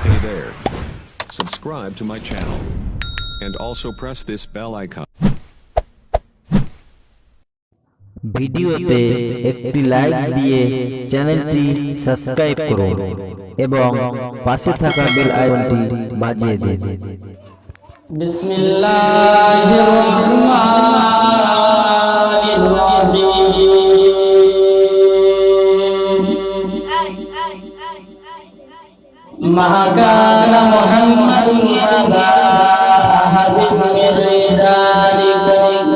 Hey there. Subscribe to my channel. And also press this bell icon. ভিডিওতে একটি like দিয়ে চ্যানেলটি subscribe করুন এবং পাশে থাকা বেল আইকনটি বাজিয়ে দিন। বিসমিল্লাহির রহমানির রহিম। মা কানা মুহাম্মাদুন আবা আহাদিন মির রিজালিকুম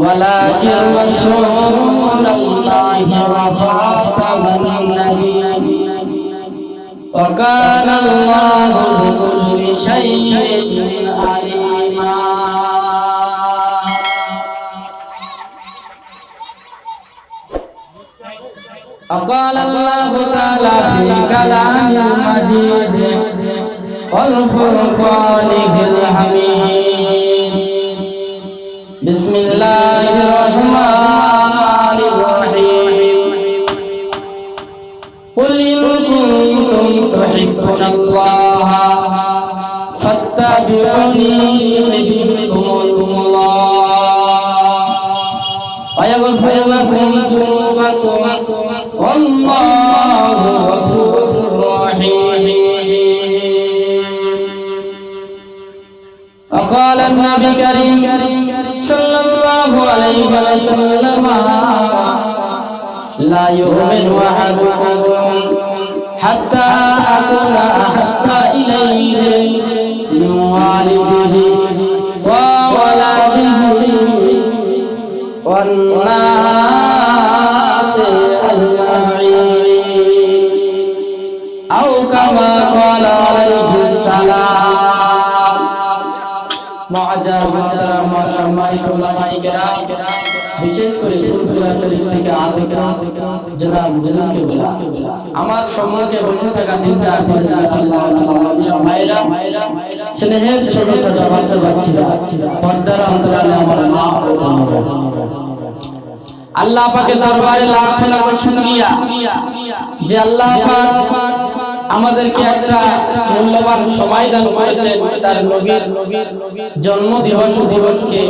ولكن رسول الله وخاتم النبيين وكان الله بكل شيء عليما وقال الله تعالى في كلامه المجيد والفرقان الحميد بسم الله الرحمن الرحيم قل إن كنتم تحبون الله فاتبعوني يحببكم الله ويغفر لكم ذنوبكم والله غفور رحيم وقال النبي الكريم صلى الله عليه وسلم لا يؤمن أحدكم حتى أكون أحب إليه من والده وولده والناس أجمعين أو كما قال عليه السلام সম্মানিত উলামায়ে কেরাম বিশেষ করে ফুরফুরা শরীফ থেকে আদিকা জনাব জনাকে বলা আমার সম্মুখে বসে থাকা দিনদার আল্লাহ ভাইরা স্নেহের ছোট ছোট বাচ্চারা পর্দার অন্তরালে আমার মা ও বোনেরা আল্লাহ পাকের দরবারে লাখ লাখ শুকরিয়া যে আল্লাহ পাক আমাদেরকে একটা মূল্যবান সময় দান করেছেন তার নবীর জন্মদিবস উপলক্ষে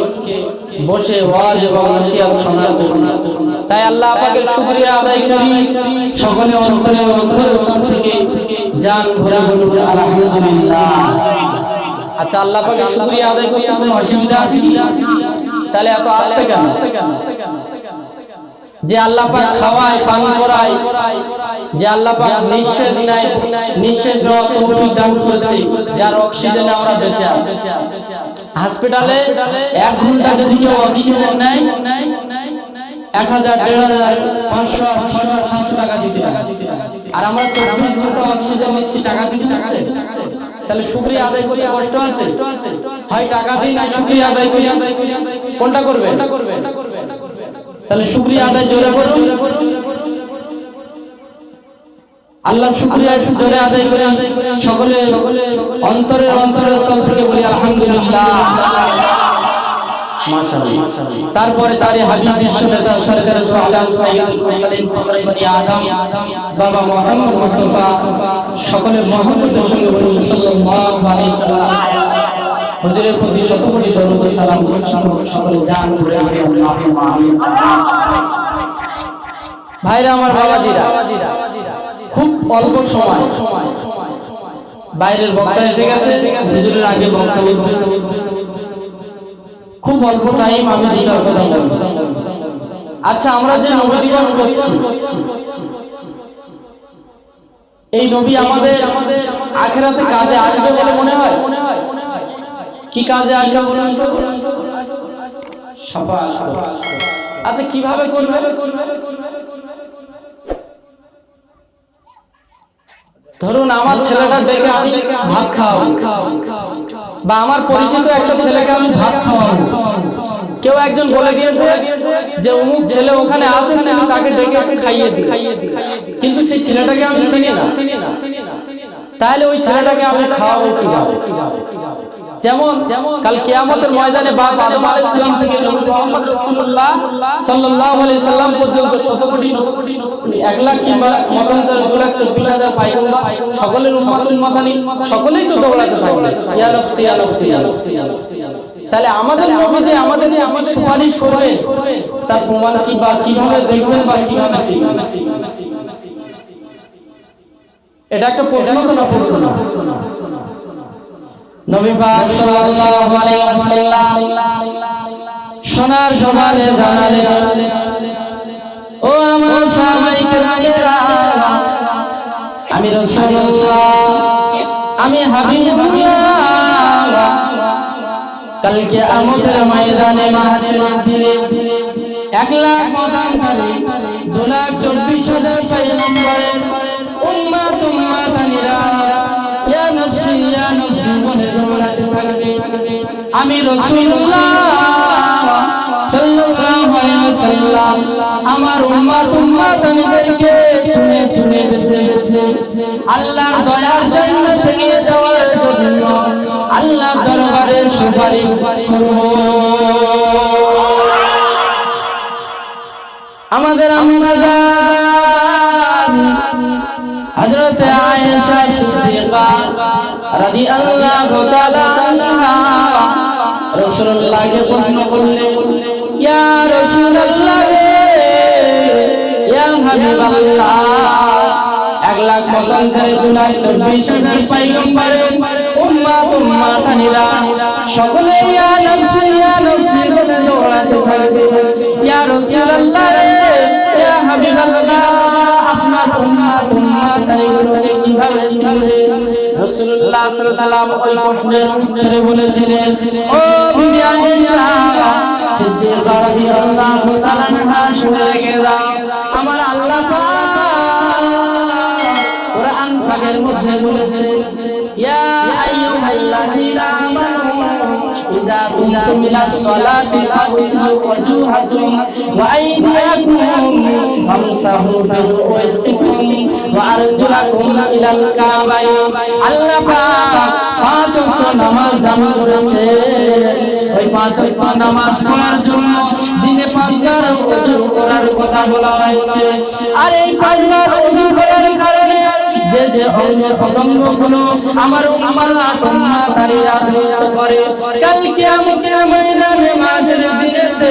বসে ওয়াজ এবং নসিহত শোনার জন্য। তাই আল্লাহ পাকের শুকরিয়া আদায় করি সকলে অন্তরে থেকে জান ভরে বলুন আলহামদুলিল্লাহ। আচ্ছা, আল্লাহ পাকের শুকরিয়া আদায় করতে কোনো অসুবিধা আছে কি? তাহলে এত আস্তে কেন? যে আল্লাহ পাক খাওয়ায় পানি করায়, যে আল্লাহ পাক নিঃশ্বাস নেয়, নিঃশ্বাস নেওয়ার তৌফিক দান করেছে, যার অক্সিজেনে আমরা বেঁচে আছি। হাসপাতালে 1 ঘন্টা যদি কেউ অক্সিজেন নেয় 1000, 1500, 500 টাকা দিতে হয়, আর আমরা 24 ঘন্টা অক্সিজেন নিচ্ছি, টাকা দিতে হচ্ছে। তাহলে শুকরিয়া আদায় করতে কষ্ট আছে? হয় টাকা দিই না শুকরিয়া আদায় করি, কোনটা করবে? তাহলে শুকরিয়া আদায় জোরে করুন, আল্লাহ শুকরিয়া জোরে আদায় করে সকলে অন্তরের স্থল থেকে বলি আলহামদুলিল্লাহ, মাশাআল্লাহ। তারপরে তার হাবিব বিশ্ব নেতা সরকার আলম সাইয়্যিদুল মুরসালিন ফখরে বনি আদম বাবা মুহাম্মদ মুস্তাফা সকলে মুহাম্মদের সঙ্গে বলি সাল্লাল্লাহু আলাইহি ওয়াসাল্লাম। হুজুরের প্রতি শত কোটি দরুদ ও সালাম সকলে জান করে আল্লাহুম্মা আমিন। ভাইরা আমার, বাবাজিরা, খুব অল্প সময় বাইরের বক্তা এসে গেছে, হুজুরের আগে বক্তা বলবে, খুব অল্প টাইম আমি দিতে কথা বলবো। আচ্ছা, আমরা যে নবী দিবস করছি, এই নবী আমাদের আখিরাতে কাজে আসবে বলে মনে হয়? কি কাজে আসবে বলুন তো? শাফাআত। আচ্ছা, কিভাবে করবে? ধরুন আমার ছেলেটা দেখে আমি ভাত খাওয়াবো, বা আমার পরিচিত একটা ছেলেকে আমি ভাত খাওয়াবো। কেউ একজন বলে দিয়েছে যে অমুক ছেলে ওখানে আছে, তুমি তাকে ডেকে খাইয়ে দিই, কিন্তু সেই ছেলেটাকে আমি চিনি না, তাহলে ওই ছেলেটাকে আমি খাওয়াবো কিভাবে? যেমন কাল কিয়ামতের ময়দানে বাপ আদম আলাইহিস সালাম থেকে নবী মুহাম্মদ রাসূলুল্লাহ সাল্লাল্লাহু আলাইহি সাল্লাম পর্যন্ত শত কোটি 1 লাখ কিংবা মতান্তর 2,24,000 পায়গম্বর সকলের উম্মতুল মাদানী সকলেই তো দৌড়াতে থাকবে ইয়া নফসি ইয়া নফসি ইয়া নফসি। তাহলে আমাদের নবী যে আমাদের সুপারিশ করবে তার প্রমাণ কি বা কিভাবে দেখবেন বা কিভাবে চিনবেন? এটা একটা প্রশ্ন তো না প্রশ্ন না। নবী পাক সাল্লাল্লাহু আলাইহি ওয়াসাল্লাম সোনার জবানে জানালেন, ও আমার সাহাবায়ে কেরামেরা, আমি রাসূলুল্লাহ, আমি হাবিবুল্লাহ, কালকে আমাদের ময়দানে মাহশরের দিনে 1 লাখ মতান্তরে 2,24,000 পয়গম্বরের উম্মত উম্মাতানিরা ইয়া নফসি ইয়া নফসি বলে দৌড়াতে থাকবে। আমি রাসূলুল্লাহ সাল্লাল্লাহু আলাইহি ওয়াসাল্লাম আমার উম্মত উম্মাতানিদেরকে চুনে চুনে বেছে বেছে আল্লাহর দয়ার জান্নাতে নিয়ে যাওয়ার জন্য আল্লাহর দরবারে সুপারিশ করব। আমাদের আম্মা জান হযরত আয়েশা সিদ্দিকা রাদিয়াল্লাহু তাআলা আনহা রাসূলুল্লাহকে প্রশ্ন করলেন, ইয়া রাসূলুল্লাহ ইয়া হাবিবাল্লাহ, 1 লাখ মতান্তরে 2,24,000 পয়গম্বরের উম্মত উম্মাতানিরা সকলে ইয়া নফসি বলে দৌড়াতে থাকবে। ইয়া রাসূলুল্লাহ ইয়া হাবিবাল্লাহ, আপনার উম্মত উম্মাতানিগুলোকে কিভাবে চিনবে? রাসূলুল্লাহ সাল্লাল্লাহু আলাইহি ওয়াসাল্লাম ওই প্রশ্নের উত্তরে বলেছিলেন, ও বিবি আয়েশা সিদ্দিকা রাদিয়াল্লাহু তাআলা আনহা, শুনে রেখে দাও, আমার আল্লাহ পাক কোরআন পাকের মধ্যে বলেছেন, ইয়া আইয়ুহাল্লাযীনা আমানু ইযা কুমতুম ইলাস সালাতি ফাগসিলু ওয়াজুহাকুম ওয়া আইদিয়াকুম ওয়ামসাহু বিরুউসিকুম ওয়া আরজুলাকুম ইলাল কাবাইন। আল্লাহ পাক 5 ওয়াক্ত নামাজ দান করেছে, ওই 5 ওয়াক্ত নামাজ পড়ার জন্য দিনে 5 বার ওযু করার কথা বলা হয়েছে। আর এই 5 বার ওযু করার কারণে যে অঙ্গ প্রত্যঙ্গগুলো আমার উম্মাত উম্মাতানিরা করে, কাল কিয়ামতের ময়দানে মাঝের দিনেতে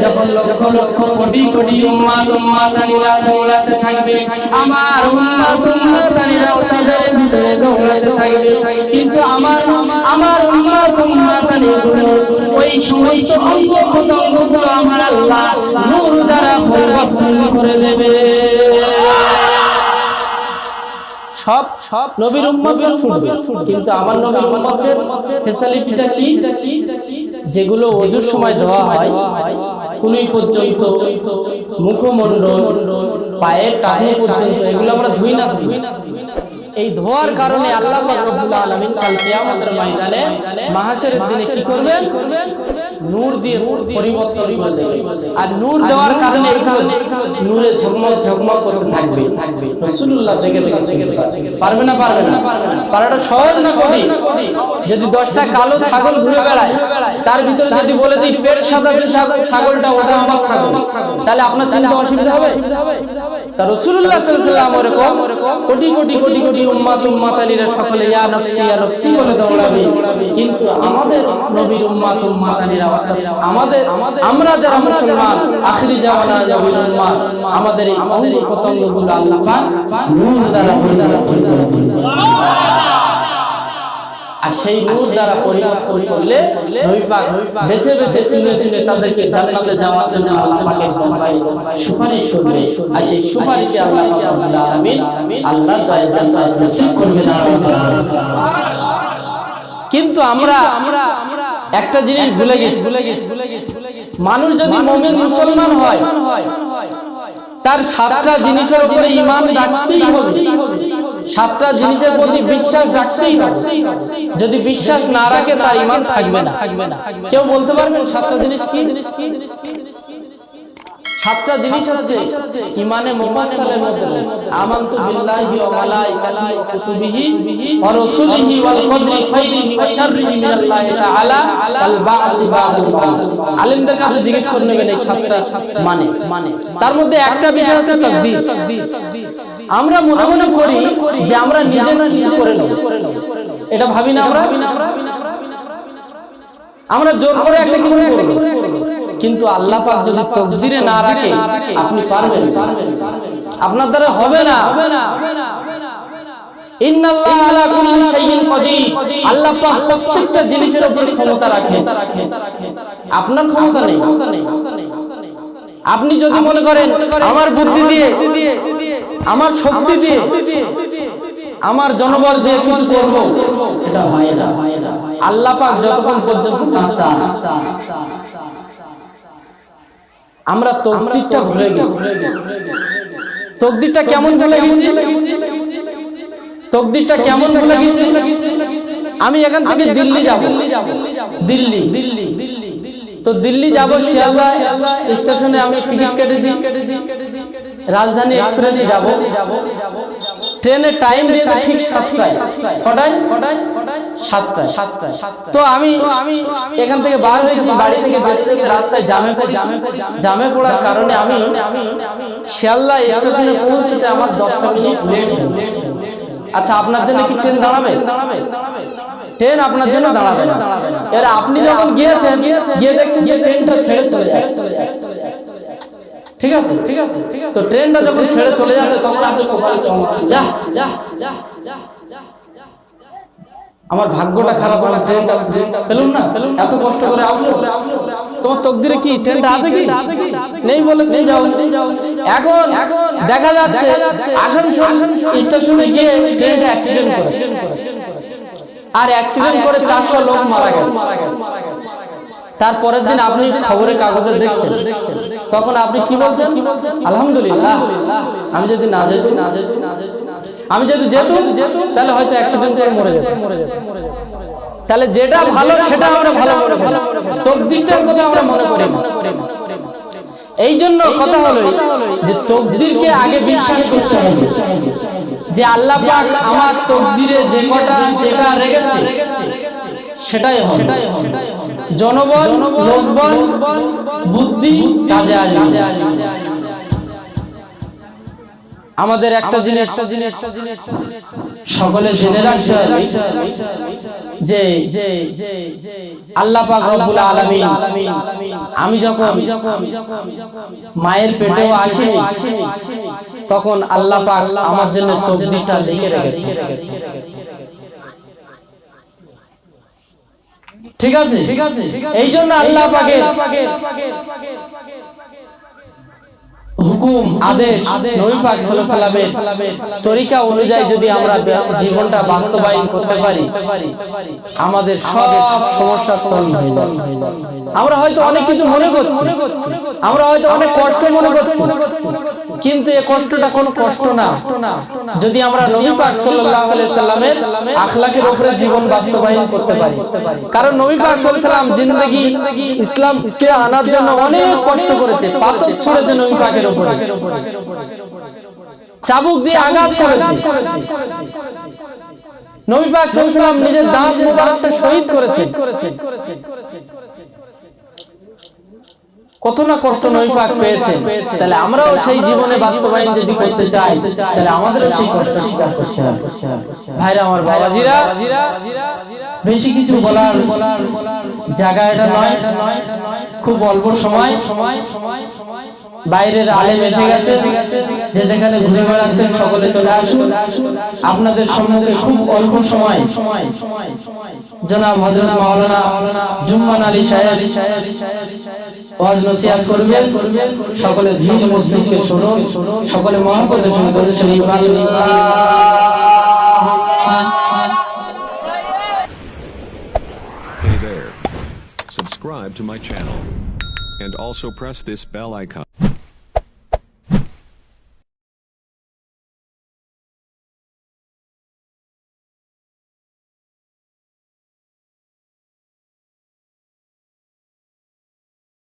যখন লক্ষ লক্ষ কোটি কোটি উম্মাত উম্মাতানিরা দৌড়াতে থাকবে, আমার উম্মাত উম্মাতানিরা তাদের ভিতরে দৌড়াতে থাকবে, কিন্তু আমার উম্মাত উম্মাতানিগুলো ওই সমস্ত অঙ্গ প্রত্যঙ্গগুলো আমার আল্লাহ নূর দ্বারা পরিবর্তন করে দেবে। সব নবীর উম্মতরা শুনবে, কিন্তু আমার নবীর উম্মতের ফ্যাসিলিটিটা কি? যেগুলো ওযুর সময় দেওয়া হয় কুনি পর্যন্ত, মুখমণ্ডল, পায়ের টাকনু পর্যন্ত, এগুলো আমরা ধুই না। এই ধোয়ার কারণে আল্লাহ পাক রব্বুল আলামিন কাল কিয়ামতের ময়দানে মাহশরের দিনে কি করবেন? নূর দিয়ে পরিবর্তন করে দেবেন। আর নূর দেওয়ার কারণে নূরে ঝকমক ঝকমক করতে থাকবে। রাসূলুল্লাহ দেখে পারবে না? পারাটা সহজ না কঠিন? যদি 10টা কালো ছাগল ঘুরে বেড়ায়, তার ভিতরে যদি বলে দিই পেট সাদা যে ছাগলটা ওটা আমার ছাগল, তাহলে আপনার চিন্তা অসুবিধা হবে? তা রাসূলুল্লাহ সাল্লাল্লাহু আলাইহি ওয়াসাল্লাম কোটি কোটি কোটি কোটি উম্মাত উম্মাতানিরা সকলে ইয়া নফসি বলে দৌড়াবে, কিন্তু আমাদের নবীর উম্মাত উম্মাতানিরা আমরা যারা মুসলমান আখিরি জামানার নবীর উম্মাত, আমাদের এই অঙ্গ প্রত্যঙ্গগুলো আল্লাহ পাক নূর দ্বারা পরিবর্তন করে দিবেন। আর সেই নূর দ্বারা পরিবর্তন করলে নবী পাক বেছে বেছে চুনে চুনে তাদেরকে জান্নাতে যাওয়ার জন্য আল্লাহ পাকের দরবারে সুপারিশ করবে। আর সেই সুপারিশে আল্লাহ রাব্বুল আলামিন আল্লাহর দয়ায় জান্নাত নসিব করবেন। কিন্তু আমরা একটা জিনিস ভুলে গেছি, মানুষ যদি মুমিন মুসলমান হয় তার 7টা জিনিসের উপরে ঈমান রাখতেই হবে, 7টা জিনিসের প্রতি বিশ্বাস রাখতেই হবে। যদি বিশ্বাস না রাখে তার ঈমান থাকবে না। কেউ বলতে পারবেন 7টা জিনিস কি? সাতটা জিনিস হচ্ছে ইমানে মুফাসসালের মধ্যে আমানতু বিল্লাহি ওয়া মালাইকাতিহি ওয়া কুতুবিহি ওয়া রাসূলিহি ওয়াল কদরি খাইরিহি ওয়া শাররিহি মিনাল্লাহি তাআলা ওয়াল বা'সি বা'দাল বা'স। আলেমদের কাছে জিজ্ঞেস করে নেবেন এই সাতটা মানে। তার মধ্যে একটা বিষয় হচ্ছে তাকদীর। আমরা মনে মনে করি যে আমরা নিজেরা কিছু করে নেব, এটা ভাবি না আমরা জোর করে একটা কিছু করব, কিন্তু আল্লাহ পাক যদি তাকদীরে না রাখে আপনি পারবেন, আপনার দ্বারা হবে না। ইন্নাল্লাহা আলা কুল্লি শাইইন কাদির, আল্লাহ পাক প্রত্যেকটা জিনিসের উপর ক্ষমতা রাখে, আপনার ক্ষমতা নেই। আপনি যদি মনে করেন আমার বুদ্ধি দিয়ে, আমার শক্তি দিয়ে, আমার জনবল দিয়ে কিছু করব, এটা হয় না। আল্লাহ পাক যতক্ষণ পর্যন্ত না চান। আমরা তাকদীরটা ভুলে গেছি। তাকদীরটা কেমন ভুলে গেছি? তাকদীরটা কেমন ভুলে গেছি? আমি এখান থেকে দিল্লি যাব, দিল্লি তো দিল্লি যাব, শিয়ালদা স্টেশনে আমি টিকিট কেটেছি, রাজধানী এক্সপ্রেসে যাব, ট্রেনের টাইম দিয়েছে ঠিক 7টায়। কটায়? 7টায়। তো আমি এখান থেকে বার হয়েছি, বাড়ি থেকে যেতে যেতে রাস্তায় জামে পড়ার কারণে আমি শিয়ালদা স্টেশনে পৌঁছতে আমার 10টা মিনিট লেট। আচ্ছা, আপনার জন্য কি ট্রেন দাঁড়াবে? ট্রেন আপনার জন্য দাঁড়াবে না। এর আপনি যখন গিয়েছেন, গিয়ে দেখছেন যে ট্রেনটা ছেড়ে চলে যাচ্ছে, ঠিক আছে? তো ট্রেনটা যখন ছেড়ে চলে যাচ্ছে তখন আপনি কপালে চমক, যা আমার ভাগ্যটা খারাপ, আমার ট্রেনটা পেলাম না, এত কষ্ট করে আসলো। তোমার তাকদীরে কি ট্রেনটা আছে কি? নেই বলে তুমি যাও। এখন দেখা যাচ্ছে আসানসোল স্টেশনে গিয়ে ট্রেনটা অ্যাক্সিডেন্ট করে, আর অ্যাক্সিডেন্ট করে 400 লোক মারা গেছে। তারপরের দিন আপনি খবরের কাগজে দেখছেন, তখন আপনি কি বলছেন? আলহামদুলিল্লাহ, আমি যদি না যেতাম, আমি যদি যেতাম তাহলে হয়তো অ্যাক্সিডেন্ট করে মরে যেতাম। তাহলে যেটা ভালো সেটা আমরা ভালো মনে করি, তাকদীরটার কথা আমরা মনে করি না। এই জন্য কথা হলো যে তাকদীরকে আগে বিশ্বাস করতে হবে যে আল্লাহ পাক আমার তাকদীরে যেটা রেখেছে সেটাই হবে। জনবল, লোকবল, বুদ্ধি কাজে আসবে। আমাদের একটা জিনিস সকলে জেনে রাখতে হবে যে আল্লাহ পাক রব্বুল আলামিন, আমি যখন মায়ের পেটেও আসিনি তখন আল্লাহ পাক আমার জন্য তাকদীরটা লিখে রেখেছে, ঠিক আছে? এই জন্য আল্লাহ পাকের হুকুম, আদেশ, নবী পাক সাল্লাল্লাহু আলাইহি ওয়াসাল্লামের তরিকা অনুযায়ী যদি আমরা জীবনটা বাস্তবায়ন করতে পারি, আমাদের সব সমস্যার সমাধান হয়ে যাবে। আমরা হয়তো অনেক কিছু মনে করছি, আমরা হয়তো অনেক কষ্ট মনে করছি, কিন্তু এই কষ্টটা কোনো কষ্ট না যদি আমরা নবী পাক সাল্লাল্লাহু আলাইহি ওয়াসাল্লামের আখলাকের উপরে জীবন বাস্তবায়ন করতে পারি। কারণ নবী পাক সাল্লাল্লাহু আলাইহি ওয়াসাল্লাম জিন্দেগি ইসলামকে আনার জন্য অনেক কষ্ট করেছে, পাথর ছুঁড়েছে নবী পাকের উপরে, চাবুক দিয়ে আঘাত করেছে, নবী পাক সাল্লাল্লাহু আলাইহি ওয়াসাল্লাম নিজের দাঁত মুবারকটা শহীদ করেছেন। কত না কষ্ট নবী পাক পেয়েছেন। তাহলে আমরাও সেই জীবনে বাস্তবায়ন যদি করতে চাই তাহলে আমাদেরও সেই কষ্ট স্বীকার করতে হবে। ভাইরা আমার, বাবাজিরা, বেশি কিছু বলার জায়গা এটা নয়, খুব অল্প সময়। বাইরের আলেম এসে গেছে, যে যেখানে ঘুরে বেড়াচ্ছেন সকলে চলে আসুন। আপনাদের সম্মুখে খুব অল্প সময় জনাব হযরত মাওলানা জুম্মান আলী সাহেব ওয়াজ নসিহত করবেন। সকলে ধীর মস্তিষ্কে শুনুন, সকলে মহব্বতে শুনুন। শরীফ Hey there. Subscribe to my channel. And also press this bell icon.